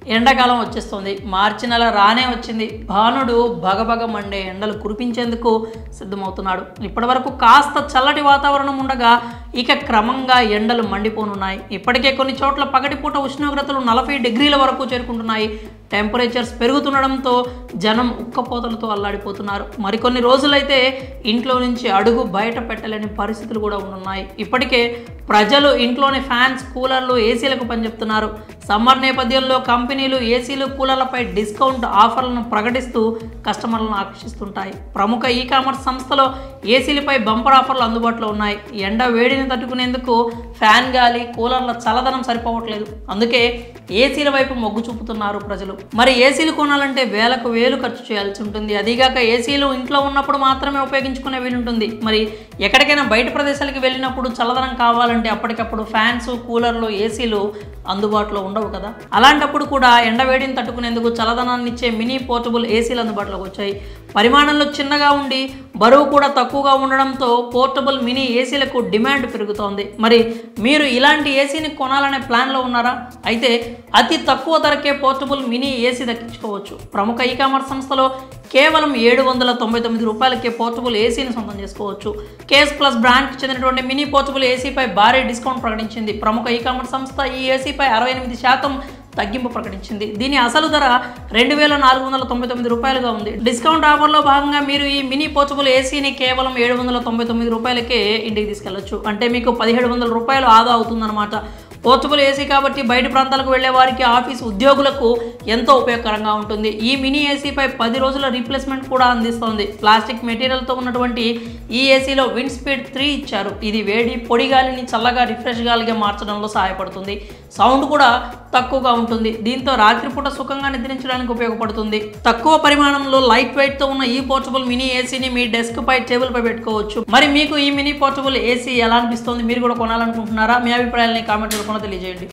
ఎండాకాలం వచ్చేస్తుంది. మార్చి నెల రానే వచ్చింది. భానుడు భగభగ మండే ఎండలు కురిపించేందుకు సిద్ధమవుతున్నాడు. ఇప్పటివరకు కాస్త చల్లటి వాతావరణం ఉండగా ఇక క్రమంగా ఎండలు మండిపోనున్నాయి. ఇప్పటికే కొన్ని చోట్ల పగటిపూట ఉష్ణోగ్రతలు 40 డిగ్రీల వరకు చేరుకుంటున్నాయి. టెంపరేచర్స్ పెరుగుతుండడంతో జనం ఉక్కపోతలతో అల్లాడిపోతున్నారు. మరికొన్ని రోజులైతే ఇంట్లో నుంచి అడుగు బయట పెట్టలేని పరిస్థితులు కూడా ఉన్నాయి. ఇప్పటికే ప్రజలు ఇంట్లోని ఫ్యాన్స్, కూలర్లు, ఏసీలకు పనిచెప్తున్నారు. సమ్మర్ నేపథ్యంలో కంపెనీలు ఏసీలు, కూలర్లపై డిస్కౌంట్ ఆఫర్లను ప్రకటిస్తూ కస్టమర్లను ఆకర్షిస్తుంటాయి. ప్రముఖ ఈ-కామర్స్ సంస్థలో ఏసీలపై బంపర్ ఆఫర్లు అందుబాటులో ఉన్నాయి. ఎండ వేడిని తట్టుకునేందుకు ఫ్యాన్ గాలి, కూలర్ల చల్లదనం సరిపోవట్లేదు. అందుకే ఏసీల వైపు మొగ్గు చూపుతున్నారు ప్రజలు. మరి ఏసీలు కొనాలంటే వేలకు వేలు ఖర్చు చేయాల్సి ఉంటుంది. అదీగాక ఏసీలు ఇంట్లో ఉన్నప్పుడు మాత్రమే ఉపయోగించుకునే వీలుంటుంది. మరి ఎక్కడికైనా బయట ప్రదేశాలకు వెళ్ళినప్పుడు చల్లదనం కావాలంటే అప్పటికప్పుడు ఫ్యాన్స్, కూలర్లు, ఏసీలు అందుబాటులో ఉండవు కదా. అలాంటప్పుడు కూడా ఎండవేడిని తట్టుకునేందుకు చల్లదనాన్ని ఇచ్చే మినీ పోర్టబుల్ ఏసీలు అందుబాటులోకి వచ్చాయి. పరిమాణంలో చిన్నగా ఉండి బరువు కూడా తక్కువగా ఉండడంతో పోర్టబుల్ మినీ ఏసీలకు డిమాండ్ పెరుగుతోంది. మరి మీరు ఇలాంటి ఏసీని కొనాలనే ప్లాన్లో ఉన్నారా? అయితే అతి తక్కువ ధరకే పోర్టబుల్ మినీ ఏసీ దక్కించుకోవచ్చు. ప్రముఖ ఈ-కామర్స్ సంస్థలో కేవలం 799 రూపాయలకే పోర్టబుల్ ఏసీని సొంతం చేసుకోవచ్చు. కేస్ ప్లస్ బ్రాండ్కి చెందినటువంటి మినీ పోర్టబుల్ ఏసీపై భారీ డిస్కౌంట్ ప్రకటించింది. ప్రముఖ ఈ-కామర్స్ సంస్థ ఈ ఏసీపై 68% తగ్గింపు ప్రకటించింది. దీని అసలు ధర 2499 రూపాయలుగా ఉంది. డిస్కౌంట్ ఆఫర్లో భాగంగా మీరు ఈ మినీ పోర్టబుల్ ఏసీని కేవలం 799 రూపాయలకే ఇంటికి తీసుకెళ్లొచ్చు. అంటే మీకు 1700 రూపాయలు ఆదా అవుతుందన్నమాట. పోర్టబుల్ ఏసీ కాబట్టి బయట ప్రాంతాలకు వెళ్లే వారికి, ఆఫీస్ ఉద్యోగులకు ఎంతో ఉపయోగకరంగా ఉంటుంది. ఈ మినీ ఏసీపై 10 రోజుల రీప్లేస్మెంట్ కూడా అందిస్తోంది. ప్లాస్టిక్ మెటీరియల్తో ఉన్నటువంటి ఈ ఏసీలో విండ్ స్పీడ్ 3 ఇచ్చారు. ఇది వేడి, పొడి గాలిని చల్లగా, రిఫ్రెష్ గాలిగా మార్చడంలో సహాయపడుతుంది. సౌండ్ కూడా తక్కువగా ఉంటుంది. దీంతో రాత్రిపూట సుఖంగా నిద్రించడానికి ఉపయోగపడుతుంది. తక్కువ పరిమాణంలో లైట్ వెయిట్ తో ఉన్న ఈ పోర్టబుల్ మినీ ఏసీని మీ డెస్క్ పై, టేబుల్ పై పెట్టుకోవచ్చు. మరి మీకు ఈ మినీ పోర్టబుల్ ఏసీ ఎలా అనిపిస్తుంది? మీరు కూడా కొనాలనుకుంటున్నారా? మీ అభిప్రాయాలని కామెంట్ రూపంలో తెలియజేయండి.